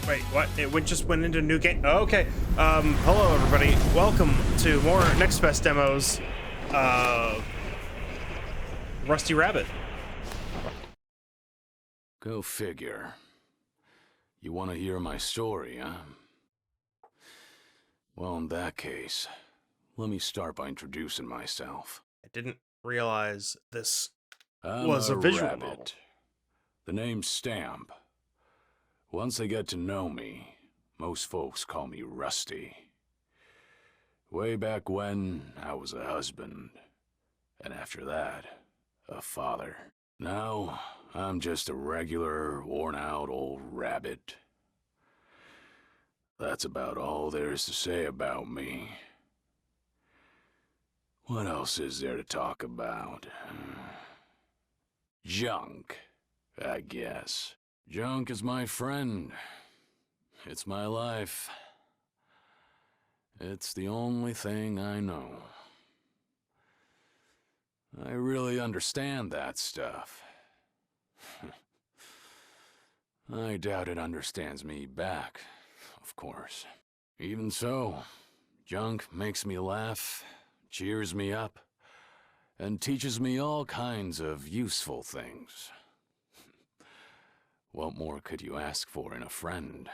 Wait, what? Just went into new game. Oh, okay. Hello everybody. Welcome to more Next Fest demos. Uh, Rusty Rabbit. Go figure. You want to hear my story, huh? Well, in that case, let me start by introducing myself. I didn't realize this I'm was a visual rabbit. novel. The name's Stamp. Once they get to know me, most folks call me Rusty. Way back when, I was a husband. And after that, a father. Now, I'm just a regular, worn-out old rabbit. That's about all there is to say about me. What else is there to talk about? Junk, I guess. Junk is my friend. It's my life. It's the only thing I know. I really understand that stuff. I doubt it understands me back, of course. Even so, junk makes me laugh, cheers me up, and teaches me all kinds of useful things. What more could you ask for in a friend,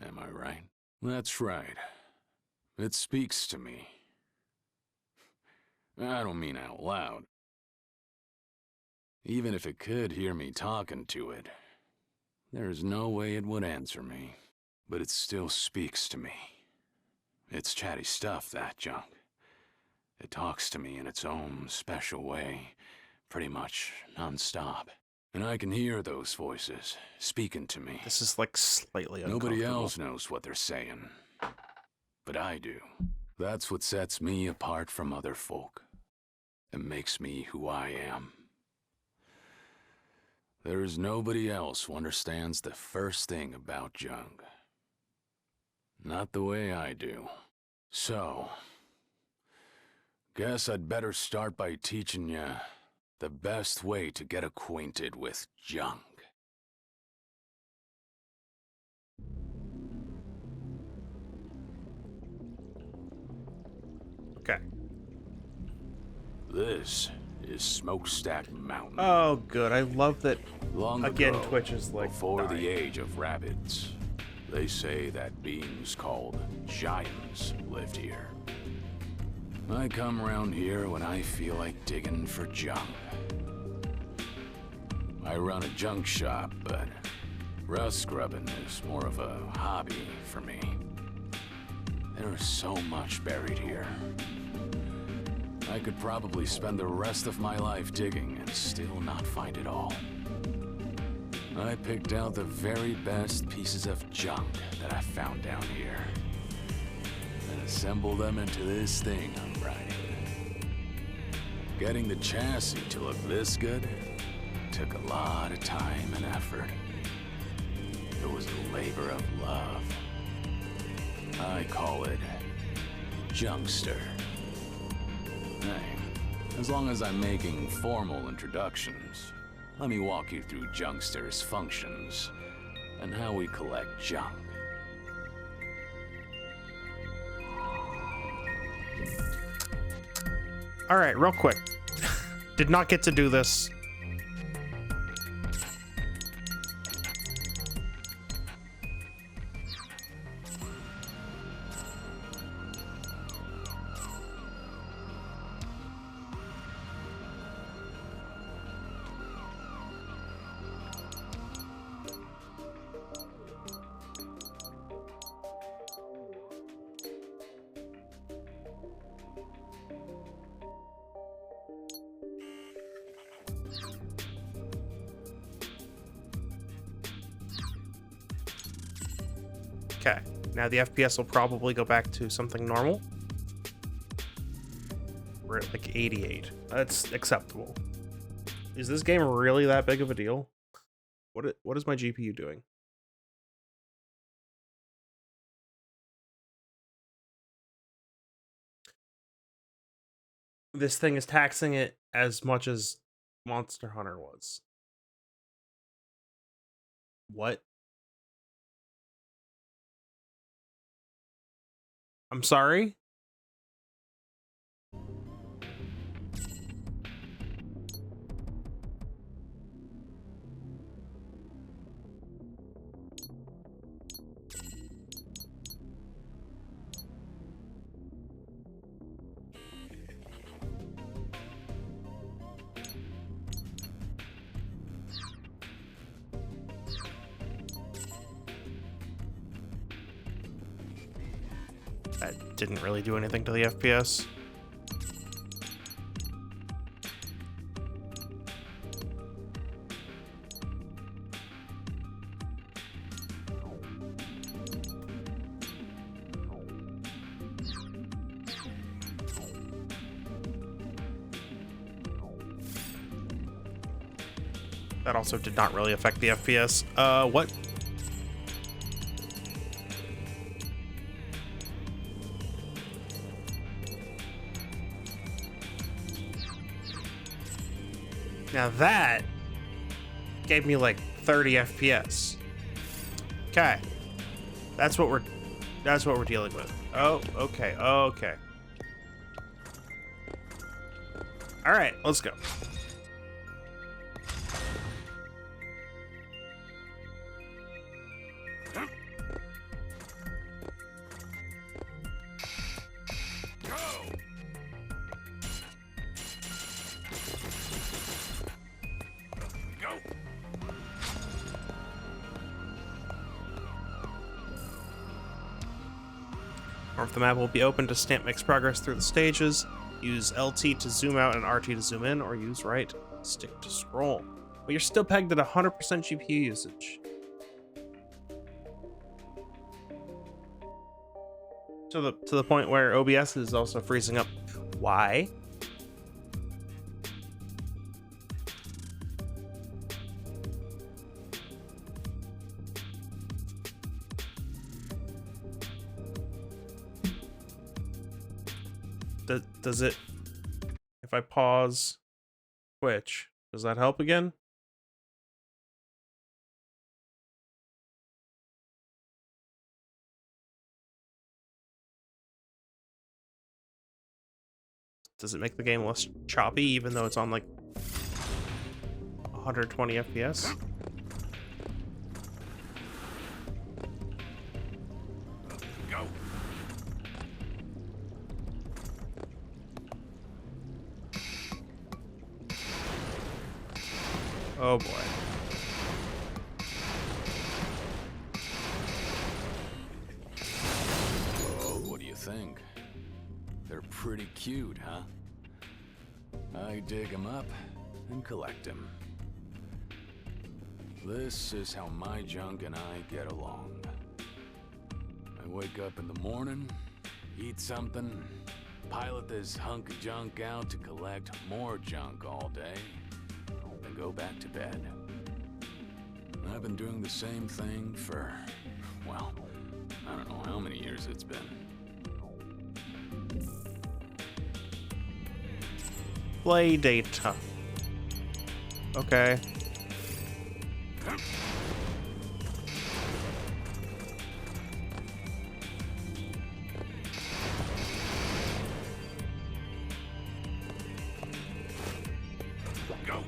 am I right? That's right. It speaks to me. I don't mean out loud. Even if it could hear me talking to it, there's no way it would answer me. But it still speaks to me. It's chatty stuff, that junk. It talks to me in its own special way, pretty much non-stop. And I can hear those voices speaking to me. This is like slightly uncomfortable. Nobody else knows what they're saying, but I do. That's what sets me apart from other folk, and makes me who I am. There is nobody else who understands the first thing about junk. Not the way I do. So, guess I'd better start by teaching you the best way to get acquainted with junk. Okay. This is Smokestack Mountain. Oh, good. I love that. Long Again, ago, Twitch is like before dying. the age of rabbits, they say that beings called giants lived here. I come around here when I feel like digging for junk. I run a junk shop, but rust scrubbing is more of a hobby for me. There is so much buried here. I could probably spend the rest of my life digging and still not find it all. I picked out the very best pieces of junk that I found down here and assembled them into this thing I'm riding. Getting the chassis to look this good took a lot of time and effort. It was a labor of love. I call it Junkster. Hey, as long as I'm making formal introductions, let me walk you through Junkster's functions and how we collect junk. All right, real quick. Did not get to do this. Okay, now the FPS will probably go back to something normal. We're at like 88. That's acceptable. Is this game really that big of a deal? What is my GPU doing? This thing is taxing it as much as Monster Hunter was. What? I'm sorry? That didn't really do anything to the FPS. That also did not really affect the FPS. What? Now that gave me like 30 FPS. Okay. That's what we're dealing with. Oh, okay. Okay. All right, let's go. Or if the map will be open to stamp makes progress through the stages. Use LT to zoom out and RT to zoom in, or use right stick to scroll. But you're still pegged at 100% GPU usage. To the point where OBS is also freezing up. Why? Does it, if I pause Twitch, does that help again? Does it make the game less choppy even though it's on like 120 FPS? Oh boy. Oh, what do you think? They're pretty cute, huh? I dig them up and collect them. This is how my junk and I get along. I wake up in the morning, eat something, pilot this hunk of junk out to collect more junk all day, and go back to bed. I've been doing the same thing for, well, I don't know how many years it's been. Play data. Okay. Go.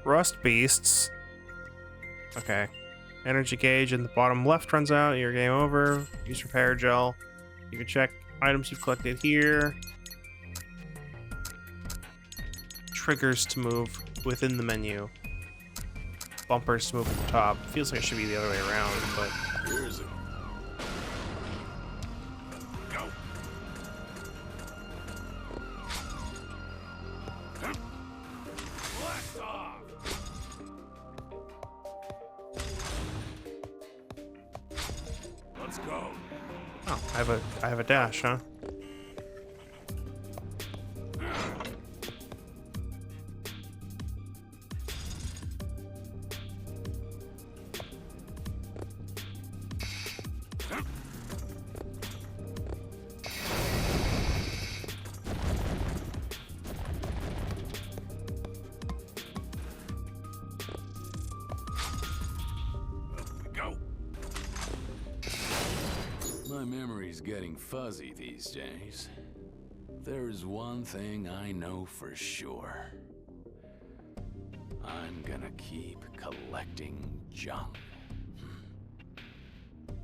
Rust beasts. Okay. Energy gauge in the bottom left runs out. Your game over. Use repair gel. You can check items you've collected here. Triggers to move within the menu. Bumpers to move at the top. Feels like it should be the other way around, but Here's it. Go. Blast off. Let's go. oh, I have a dash, huh? memory's getting fuzzy these days. There's one thing I know for sure. I'm gonna keep collecting junk.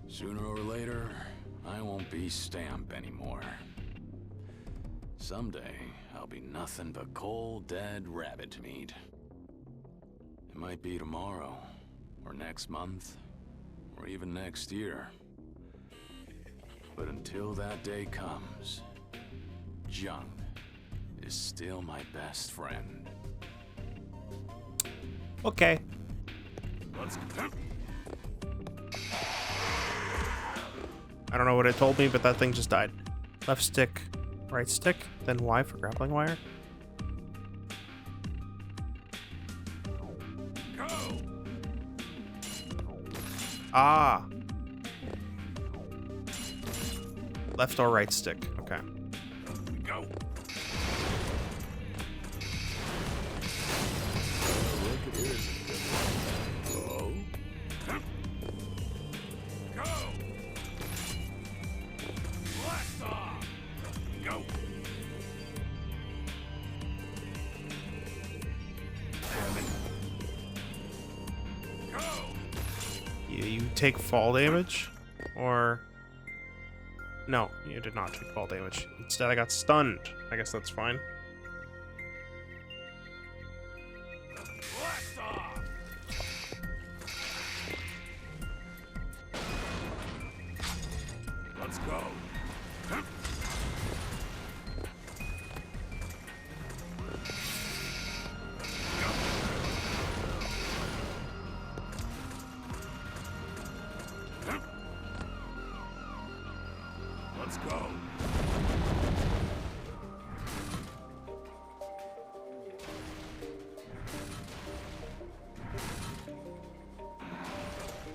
Sooner or later, I won't be Stamp anymore. Someday, I'll be nothing but cold, dead rabbit meat. It might be tomorrow, or next month, or even next year. But until that day comes, junk is still my best friend. Okay. Let's go. I don't know what it told me, but that thing just died. Left stick, right stick, then Y for grappling wire. Go. Ah. Left or right stick. Okay. Go. Look at here's a good one. Go. Go. Blast off. Go. Go. You take fall damage? Or... No, you did not take fall damage. Instead, I got stunned. I guess that's fine. Blast off. Let's go. Let's go.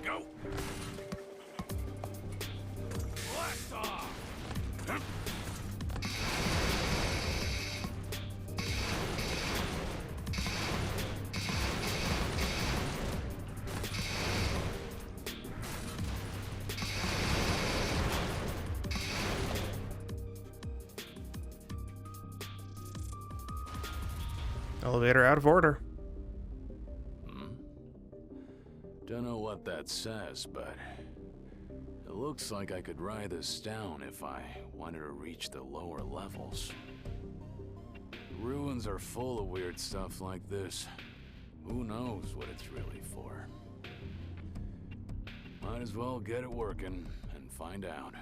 Go. Blast off. Elevator out of order. Don't know what that says, but it looks like I could ride this down if I wanted to reach the lower levels. The ruins are full of weird stuff like this. Who knows what it's really for? Might as well get it working and find out.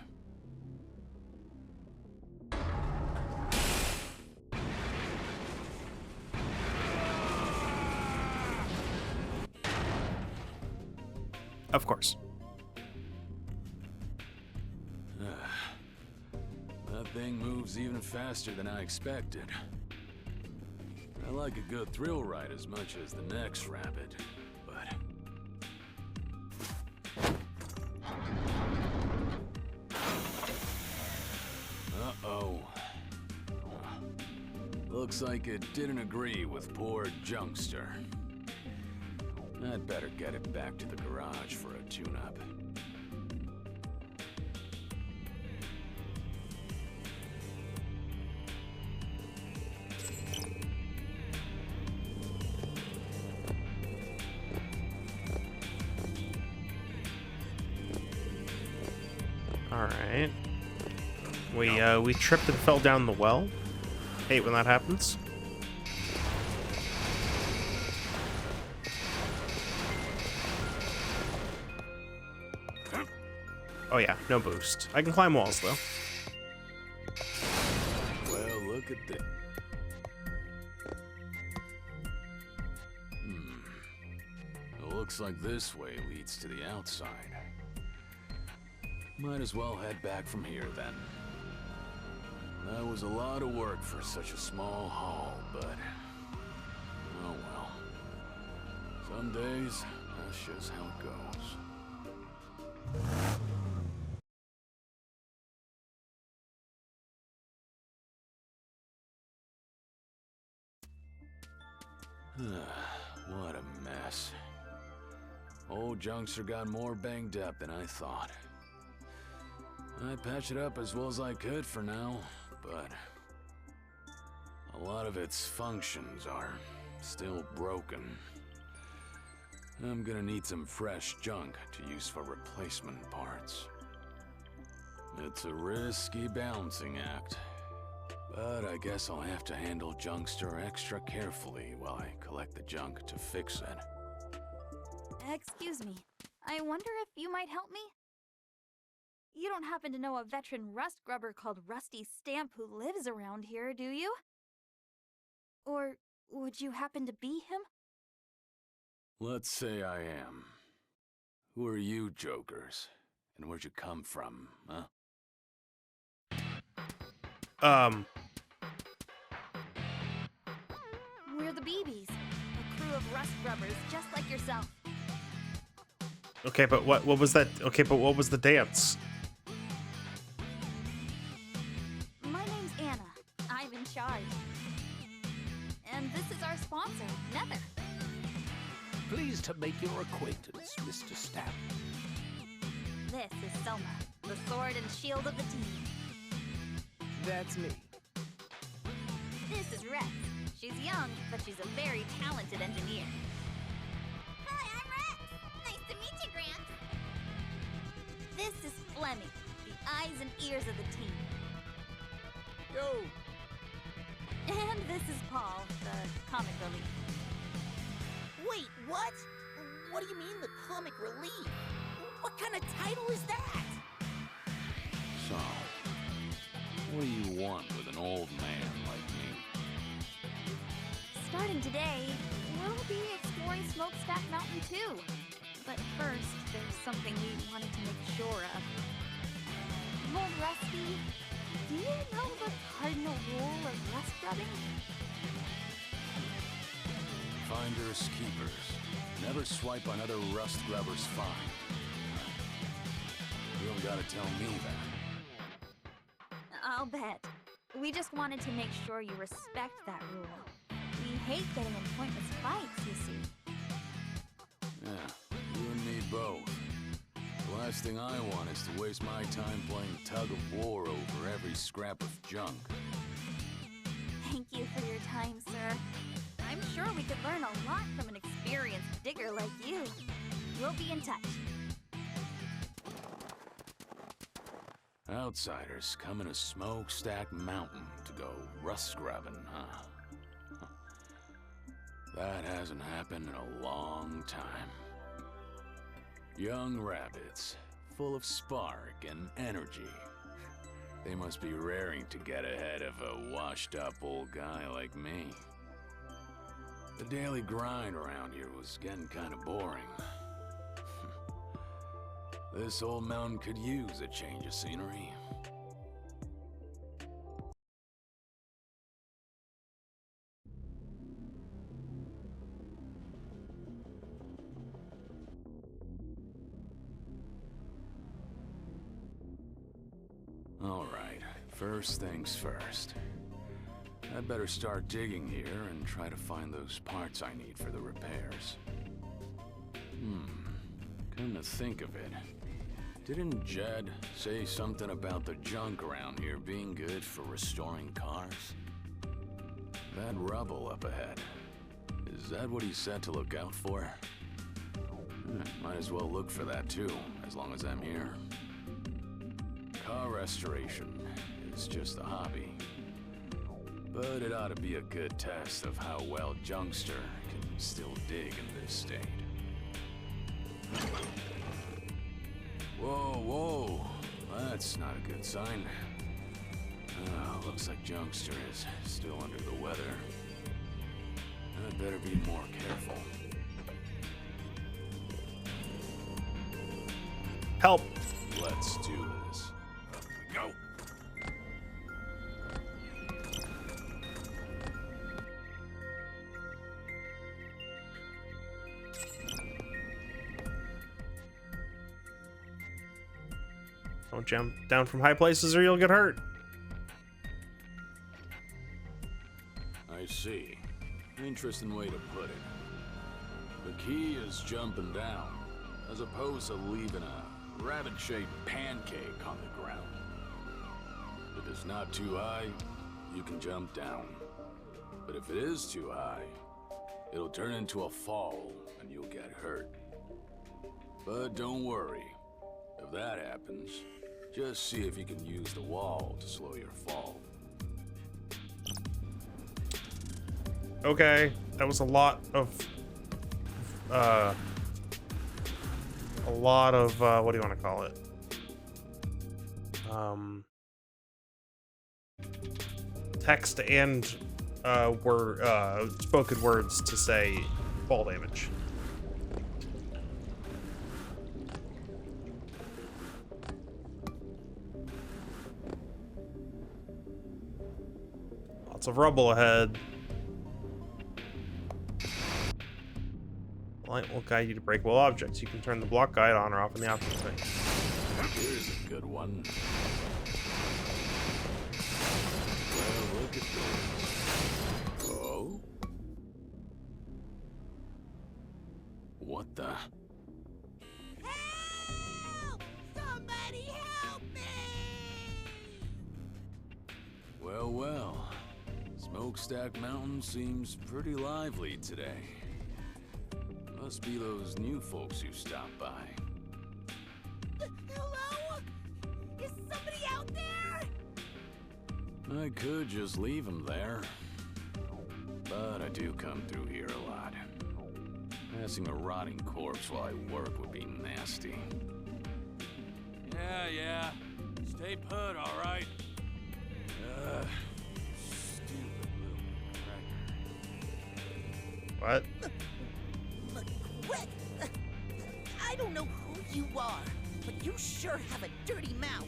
Of course. That thing moves even faster than I expected. I like a good thrill ride as much as the next rabbit, but... Uh-oh. Looks like it didn't agree with poor Junkster. I'd better get it back to the garage for a tune-up. All right. We tripped and fell down the well. Hate when that happens. Oh yeah, no boost. I can climb walls though. Well, look at this. It looks like this way leads to the outside. Might as well head back from here then. That was a lot of work for such a small haul, but... oh well. Some days, that's just how it goes. What a mess. Old Junkster got more banged up than I thought. I patched it up as well as I could for now, but a lot of its functions are still broken. I'm gonna need some fresh junk to use for replacement parts. It's a risky balancing act, but I guess I'll have to handle Junkster extra carefully while I collect the junk to fix it. Excuse me. I wonder if you might help me? You don't happen to know a veteran rust grubber called Rusty Stamp who lives around here, do you? Or would you happen to be him? Let's say I am. Who are you, jokers? And where'd you come from, huh? We're the BBs, a crew of rust grubbers just like yourself. Okay, but what was that? Okay, but what was the dance? My name's Anna. I'm in charge. And this is our sponsor, Nether. Pleased to make your acquaintance, Mr. Stamp. This is Soma, the sword and shield of the team. That's me. This is Rex. She's young, but she's a very talented engineer. Hi, I'm Rex. Nice to meet you, Gramps. This is Fleming, the eyes and ears of the team. Yo! And this is Paul, the comic relief. Wait, what? What do you mean the comic relief? What kind of title is that? So, what do you want with an old man like me? Starting today, we'll be exploring Smokestack Mountain too. But first, there's something we wanted to make sure of. Old Rusty, do you know the cardinal rule of rust grubbing? Finders keepers. Never swipe another rust grubber's find. You don't gotta tell me that. I'll bet. We just wanted to make sure you respect that rule. We hate getting in pointless fights, you see. Yeah, you and me both. The last thing I want is to waste my time playing tug of war over every scrap of junk. Thank you for your time, sir. I'm sure we could learn a lot from an experienced digger like you. We'll be in touch. Outsiders coming to Smokestack Mountain to go rust grubbing, huh? That hasn't happened in a long time. Young rabbits, full of spark and energy. They must be raring to get ahead of a washed-up old guy like me. The daily grind around here was getting kind of boring. This old mountain could use a change of scenery. All right, first things first. I'd better start digging here and try to find those parts I need for the repairs. Come to think of it, didn't Jed say something about the junk around here being good for restoring cars? That rubble up ahead, is that what he said to look out for? Might as well look for that too, as long as I'm here. Car restoration is just a hobby. But it ought to be a good test of how well Junkster can still dig in this state. Whoa, whoa. That's not a good sign. Looks like Junkster is still under the weather. I'd better be more careful. Help! Let's do this. Up we go. Don't jump down from high places or you'll get hurt. I see. Interesting way to put it. The key is jumping down, as opposed to leaving a rabbit-shaped pancake on the ground. If it's not too high, you can jump down. But if it is too high, it'll turn into a fall and you'll get hurt. But don't worry. If that happens, just see if you can use the wall to slow your fall. Okay, that was a lot of what do you want to call it? Text and spoken words to say fall damage. Lots of rubble ahead. Light will guide you to breakable objects. You can turn the block guide on or off in the options menu. Here's a good one. Well, look at this. Oh? What the? Help! Somebody help me! Well, well. Smokestack Mountain seems pretty lively today. Must be those new folks who stopped by. Hello? Is somebody out there? I could just leave them there. But I do come through here a lot. Passing a rotting corpse while I work would be nasty. Yeah. Stay put, all right? Stupid little cracker. What? What? I don't know who you are, but you sure have a dirty mouth.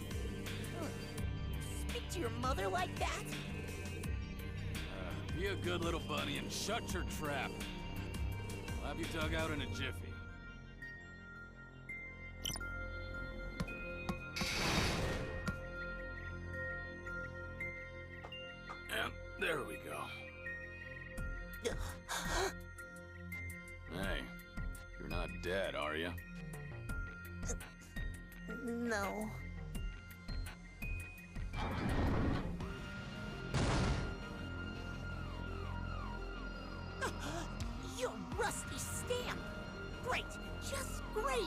Speak to your mother like that? Be a good little bunny and shut your trap. I'll have you dug out in a jiffy. And there we go. Hey, you're not dead, are you? No. Your rusty stamp! Great! Just great!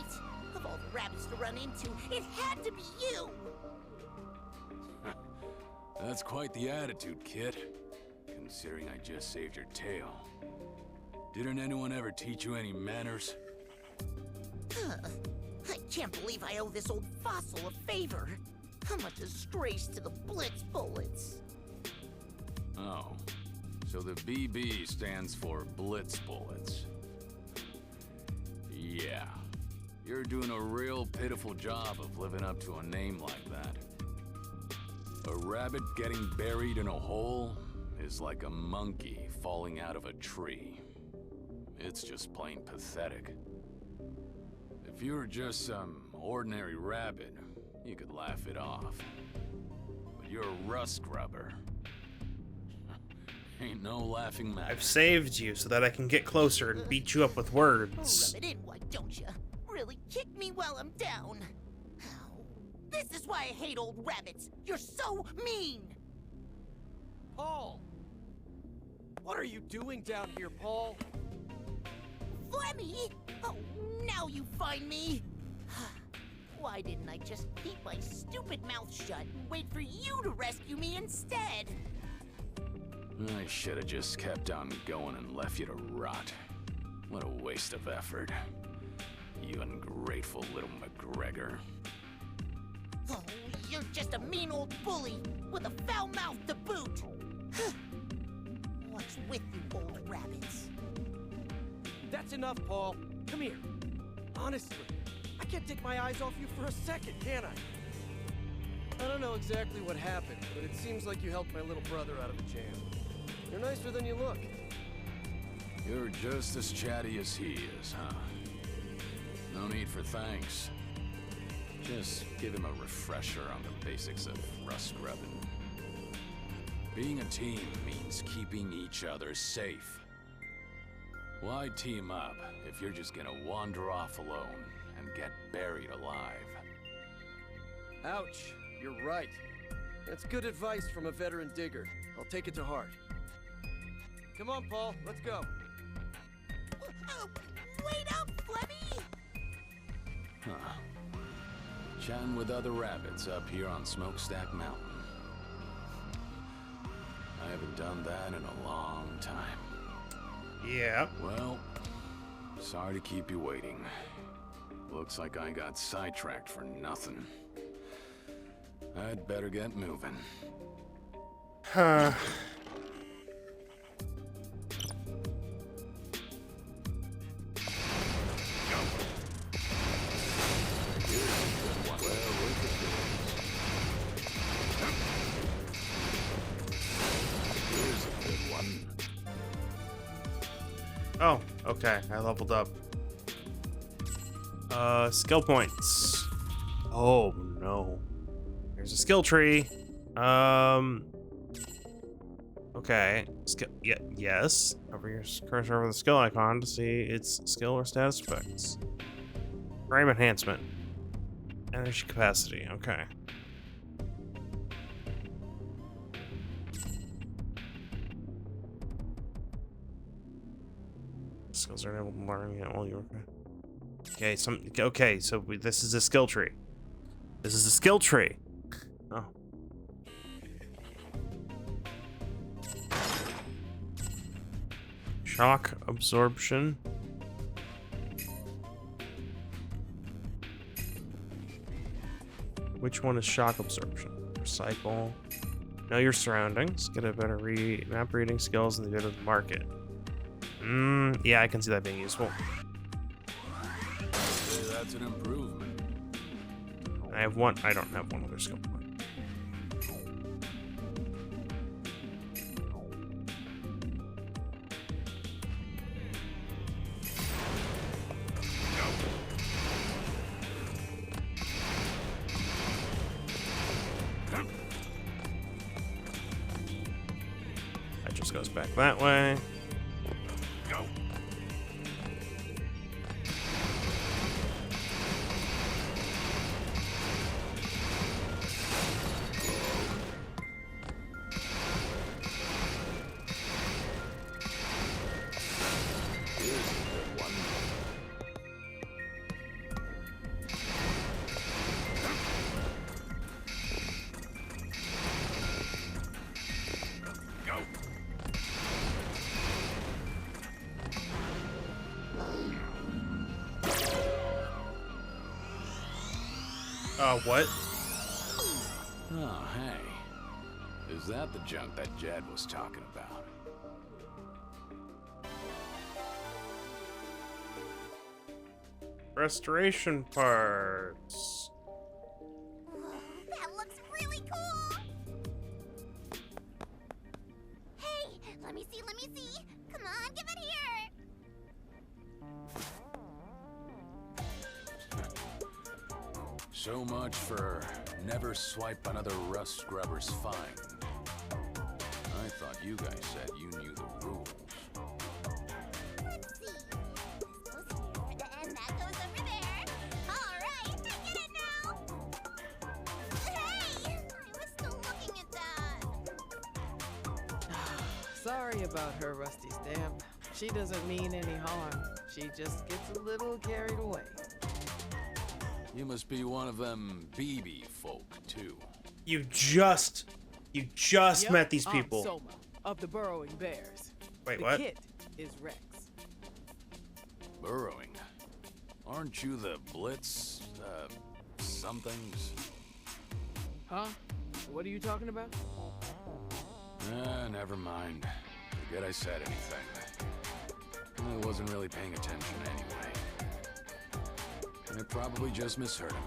Of all the rabbits to run into, it had to be you! That's quite the attitude, kid. Considering I just saved your tail. Didn't anyone ever teach you any manners? I can't believe I owe this old fossil a favor. How much a disgrace to the Blitz Bullets. Oh, so the BB stands for Blitz Bullets. Yeah, you're doing a real pitiful job of living up to a name like that. A rabbit getting buried in a hole is like a monkey falling out of a tree. It's just plain pathetic. If you were just some ordinary rabbit, you could laugh it off. But you're a rust grubber. Ain't no laughing matter. I've saved you so that I can get closer and beat you up with words. Rub it in, why don't you? Really kick me while I'm down. This is why I hate old rabbits. You're so mean. Paul! What are you doing down here, Paul? Flemmy! Oh, now you find me! Why didn't I just keep my stupid mouth shut and wait for you to rescue me instead? I should have just kept on going and left you to rot. What a waste of effort. You ungrateful little McGregor. Oh, you're just a mean old bully with a foul mouth to boot! What's with you old rabbits? That's enough, Paul. Come here. Honestly, I can't take my eyes off you for a second, can I? I don't know exactly what happened, but it seems like you helped my little brother out of a jam. You're nicer than you look. You're just as chatty as he is, huh? No need for thanks. Just give him a refresher on the basics of rust grubbing. Being a team means keeping each other safe. Why team up if you're just gonna wander off alone and get buried alive? Ouch, you're right. That's good advice from a veteran digger. I'll take it to heart. Come on, Paul, let's go. Oh, wait up, Flemmy! Huh. Chatting with other rabbits up here on Smokestack Mountain. I haven't done that in a long time. Yeah. Well, sorry to keep you waiting. Looks like I got sidetracked for nothing. I'd better get moving. Huh. Oh, okay. I leveled up. Skill points. Oh no. There's a skill tree. Okay. Skill. Yeah. Yes. Hover your cursor over the skill icon to see its skill or status effects. Frame enhancement. Energy capacity. Okay. Skills are enabled to learn it while you're okay. Okay, so this is a skill tree. This is a skill tree. Oh. Shock absorption. Which one is shock absorption? Recycle. Know your surroundings. Get a better map reading skills and the bit of the market. Yeah, I can see that being useful. That's an improvement. I have one. I don't have one other skill point. That just goes back that way. What? Oh, hey. Is that the junk that Jed was talking about? Restoration parts. That looks really cool! Hey, let me see, let me see! Come on, give it here! So much for never swipe another rust scrubber's find. I thought you guys said you knew the rules. Let's see. This goes here, and that goes over there. Alright, I get it now! Hey! I was still looking at that. Sorry about her rusty stamp. She doesn't mean any harm. She just gets a little carried away. You must be one of them BB folk, too. You just Yep, met these I'm people. Soma, of the Burrowing Bears. Wait, the what? kid is Rex. Burrowing. Aren't you the Blitz, somethings? Huh? What are you talking about? Never mind. Forget I said anything. I wasn't really paying attention anyway. I probably just misheard him.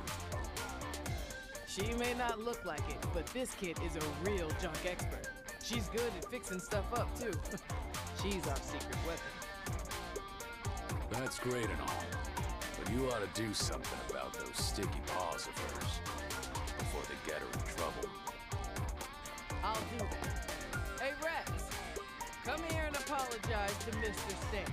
She may not look like it, but this kid is a real junk expert. She's good at fixing stuff up, too. She's our secret weapon. That's great and all, but you ought to do something about those sticky paws of hers before they get her in trouble. I'll do that. Hey, Rex, come here and apologize to Mr. Stamp.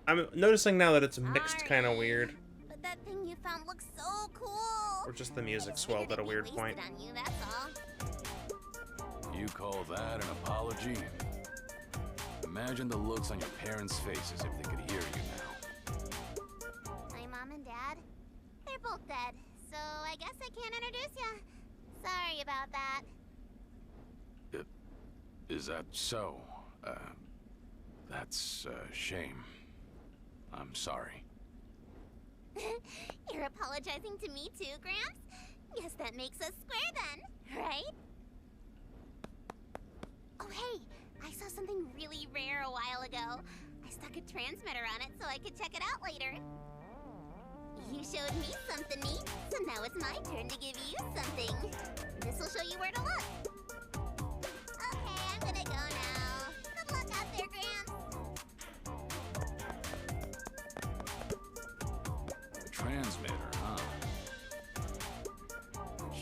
I'm noticing now that it's mixed kind of weird. But that thing you found looks so cool. Or just the music swelled at a weird point. On you, that's all. You call that an apology? Imagine the looks on your parents' faces if they could hear you now. My mom and dad, they're both dead, so I guess I can't introduce ya. Sorry about that. Is that so? That's a shame. I'm sorry. You're apologizing to me too, Gramps? Guess that makes us square then, right? Oh hey, I saw something really rare a while ago. I stuck a transmitter on it so I could check it out later. You showed me something neat, so now it's my turn to give you something. This'll show you where to look. Okay, I'm gonna go now. Good luck out there, Gramps. Transmitter, huh?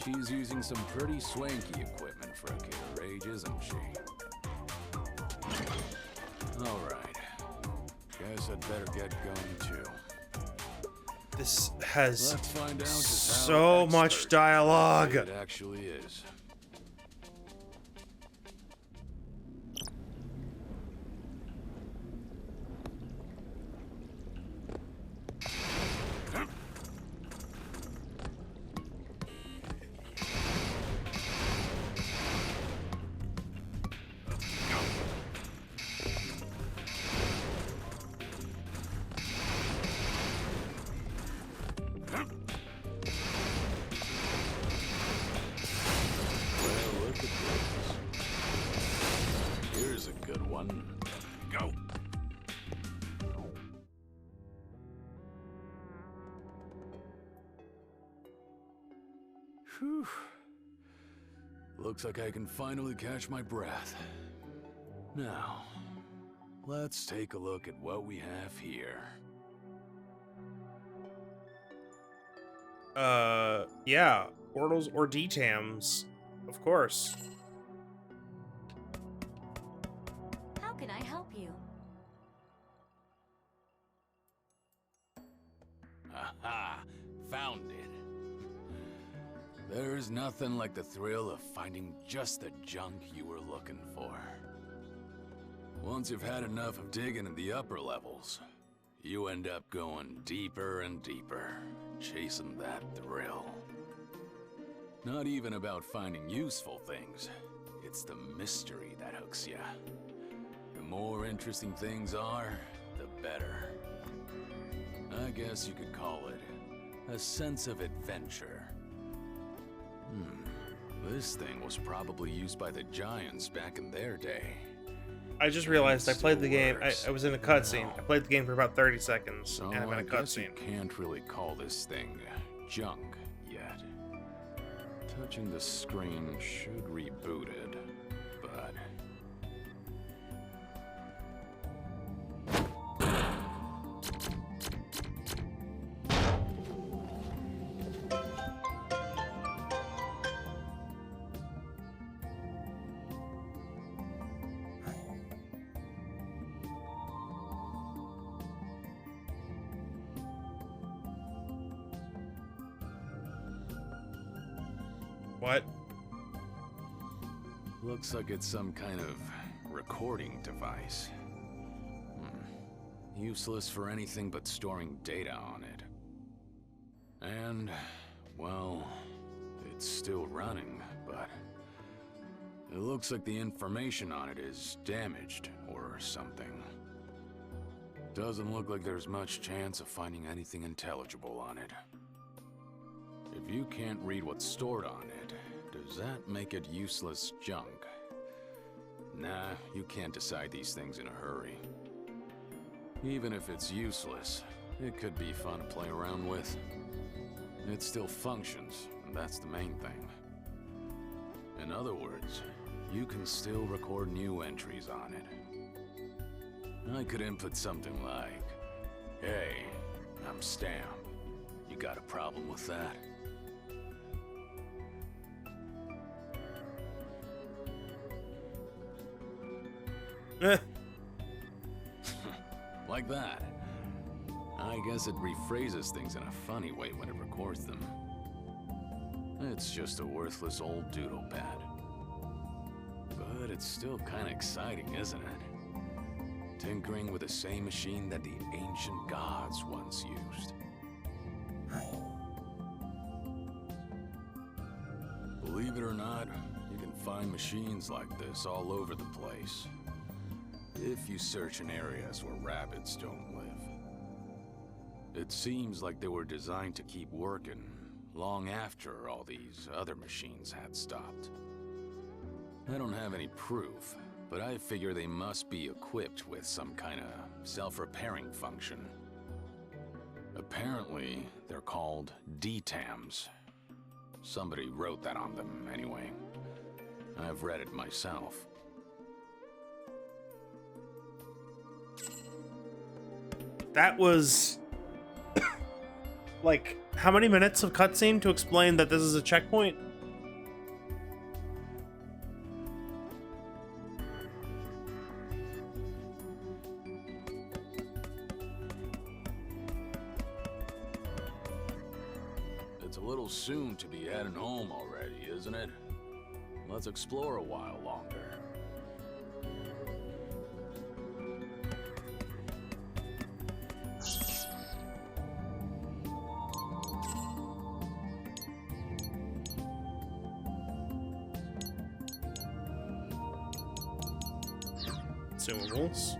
She's using some pretty swanky equipment for a kid her age, isn't she? Alright. Guess I'd better get going too. This has Let's find out just so how much expert dialogue. it actually is. Well, look at this. Here's a good one. Go. Whew. Looks like I can finally catch my breath. Now, let's take a look at what we have here. Yeah, Ortals or DTAMs, of course. How can I help you? Aha! Found it. There's nothing like the thrill of finding just the junk you were looking for. Once you've had enough of digging in the upper levels, you end up going deeper and deeper, chasing that thrill. Not even about finding useful things. It's the mystery that hooks ya. The more interesting things are, the better. I guess you could call it a sense of adventure. This thing was probably used by the Giants back in their day. I just realized I played the game. Worse. I was in a cutscene. I played the game for about 30 seconds, So and I'm in I a guess you cutscene. can't really call this thing junk yet. Touching the screen should reboot it, but... What? Looks like it's some kind of recording device. Useless for anything but storing data on it. And, well, it's still running, but it looks like the information on it is damaged or something. Doesn't look like there's much chance of finding anything intelligible on it. If you can't read what's stored on it, does that make it useless junk? Nah, you can't decide these things in a hurry. Even if it's useless, it could be fun to play around with. It still functions, and that's the main thing. In other words, you can still record new entries on it. I could input something like, "Hey, I'm Stamp. You got a problem with that?" Like that. I guess it rephrases things in a funny way when it records them. It's just a worthless old doodle pad. But it's still kind of exciting, isn't it? Tinkering with the same machine that the ancient gods once used. Believe it or not, you can find machines like this all over the place. If you search in areas where rabbits don't live. It seems like they were designed to keep working long after all these other machines had stopped. I don't have any proof, but I figure they must be equipped with some kind of self-repairing function. Apparently, they're called DTAMs. Somebody wrote that on them, anyway. I've read it myself. That was like how many minutes of cutscene to explain that this is a checkpoint? It's a little soon to be heading home already, isn't it? Let's explore a while longer. Consumables.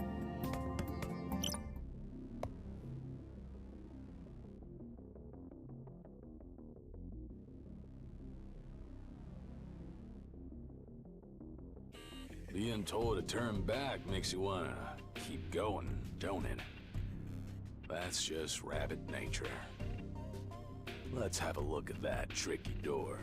Being told to turn back makes you wanna keep going, don't it? That's just rabbit nature. Let's have a look at that tricky door.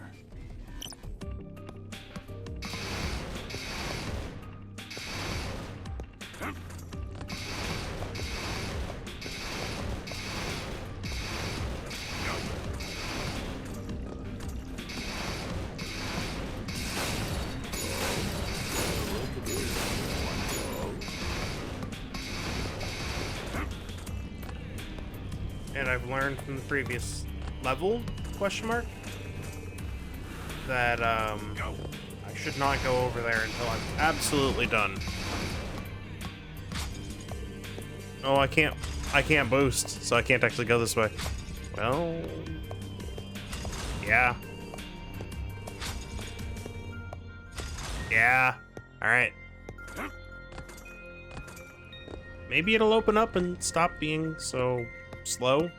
And I've learned from the previous level, question mark, that I should not go over there until I'm absolutely done. Oh, I can't boost, so I can't actually go this way. Well, yeah. Yeah, alright. Maybe it'll open up and stop being so slow.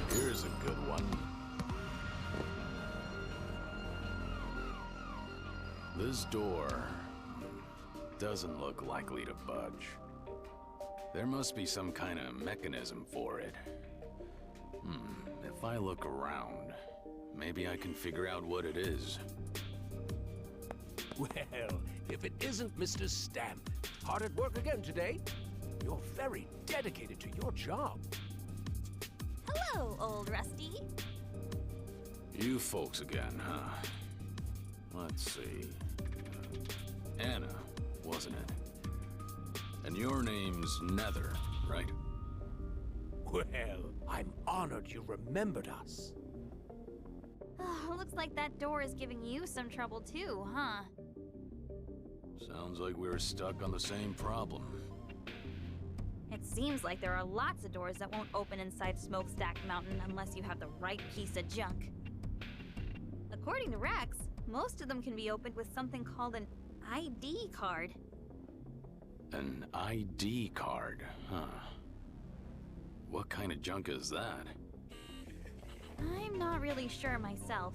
Here's a good one. This door doesn't look likely to budge. There must be some kind of mechanism for it. If I look around, maybe I can figure out what it is. Well, if it isn't Mr. Stamp, hard at work again today. You're very dedicated to your job. Hello, old Rusty. You folks again, huh? Let's see. Anna, wasn't it? And your name's Nether, right? Well, I'm honored you remembered us. Looks like that door is giving you some trouble too, huh? Sounds like we're stuck on the same problem. It seems like there are lots of doors that won't open inside Smokestack Mountain unless you have the right piece of junk. According to Rex, most of them can be opened with something called an ID card. An ID card, huh? What kind of junk is that? I'm not really sure myself,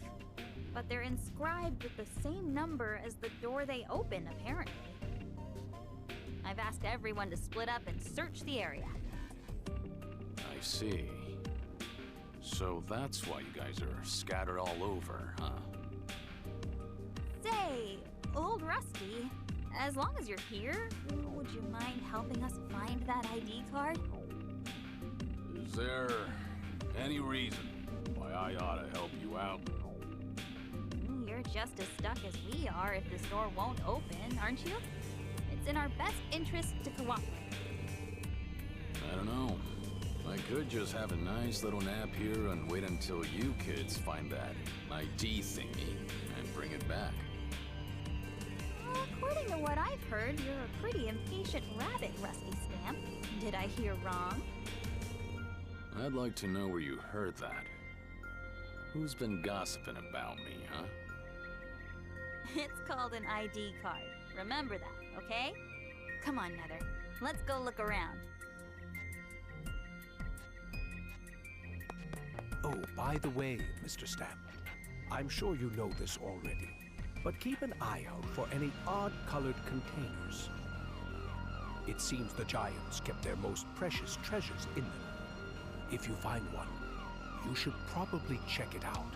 but they're inscribed with the same number as the door they open, apparently. I've asked everyone to split up and search the area. I see. So that's why you guys are scattered all over, huh? Say, old Rusty, as long as you're here, would you mind helping us find that ID card? Is there any reason why I ought to help you out. You're just as stuck as we are if the store won't open, aren't you? It's in our best interest to cooperate. I don't know. I could just have a nice little nap here and wait until you kids find that ID thingy and bring it back. According to what I've heard, you're a pretty impatient rabbit, Rusty Stamp. Did I hear wrong? I'd like to know where you heard that. Who's been gossiping about me, huh? It's called an ID card. Remember that, okay? Come on, Nether. Let's go look around. Oh, by the way, Mr. Stamp, I'm sure you know this already, but keep an eye out for any odd-colored containers. It seems the Giants kept their most precious treasures in them. If you find one, you should probably check it out.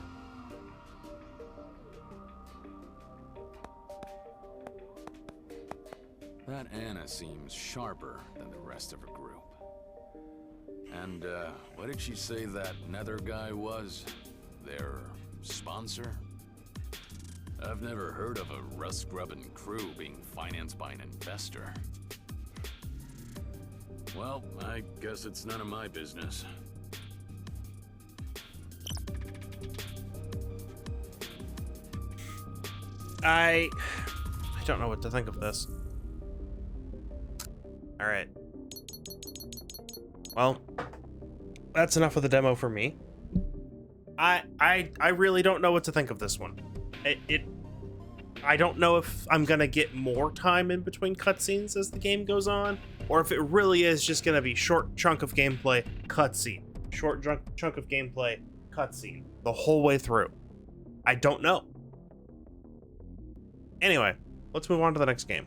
That Anna seems sharper than the rest of her group. And, what did she say that Nether guy was? Their sponsor? I've never heard of a rust-grubbing crew being financed by an investor. Well, I guess it's none of my business. I don't know what to think of this. All right. Well, that's enough of the demo for me. I really don't know what to think of this one. I don't know if I'm gonna get more time in between cutscenes as the game goes on, or if it really is just gonna be short chunk of gameplay, cutscene, short chunk of gameplay, cutscene, the whole way through. I don't know. Anyway, let's move on to the next game.